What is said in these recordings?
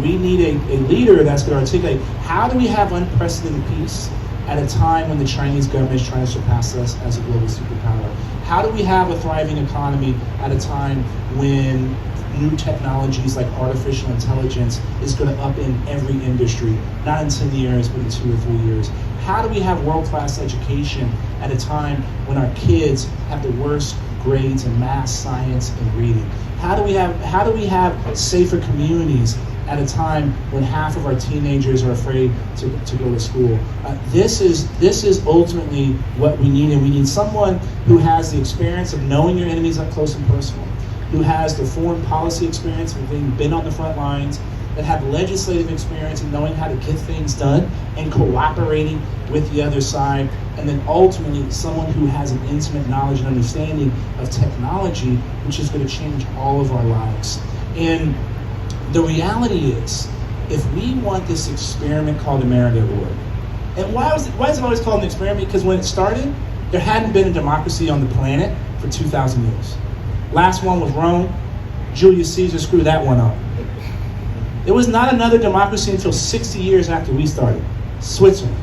We need a leader that's going to articulate, how do we have unprecedented peace at a time when the Chinese government is trying to surpass us as a global superpower? How do we have a thriving economy at a time when new technologies like artificial intelligence is going to upend every industry, not in 10 years, but in 2 or 3 years? How do we have world-class education at a time when our kids have the worst grades in math, science, and reading? How do we have safer communities at a time when half of our teenagers are afraid to go to school? This is ultimately what we need, and we need someone who has the experience of knowing your enemies up close and personal, who has the foreign policy experience of being been on the front lines, that have legislative experience in knowing how to get things done and cooperating with the other side, and then ultimately someone who has an intimate knowledge and understanding of technology, which is going to change all of our lives. And the reality is, if we want this experiment called America to work, and why is it always called an experiment? Because when it started, there hadn't been a democracy on the planet for 2,000 years. Last one was Rome. Julius Caesar screwed that one up. There was not another democracy until 60 years after we started, Switzerland.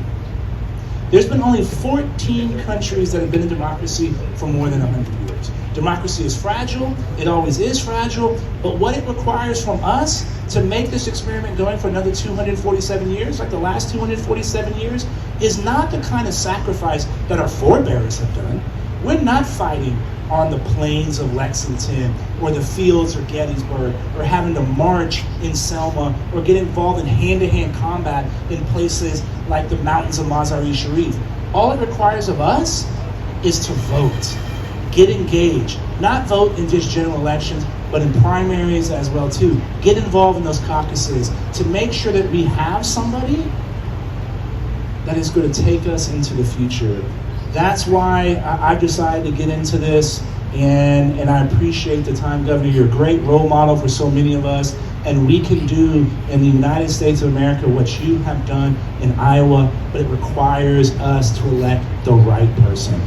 There's been only 14 countries that have been in democracy for more than 100 years. Democracy is fragile, it always is fragile, but what it requires from us to make this experiment going for another 247 years, like the last 247 years, is not the kind of sacrifice that our forebears have done. We're not fighting on the plains of Lexington or the fields of Gettysburg, or having to march in Selma, or get involved in hand-to-hand combat in places like the mountains of Mazar-i-Sharif. All it requires of us is to vote, get engaged, not vote in just general elections, but in primaries as well too. Get involved in those caucuses to make sure that we have somebody that is going to take us into the future. That's why I've decided to get into this, and I appreciate the time, Governor. You're a great role model for so many of us, and we can do in the United States of America what you have done in Iowa, but it requires us to elect the right person.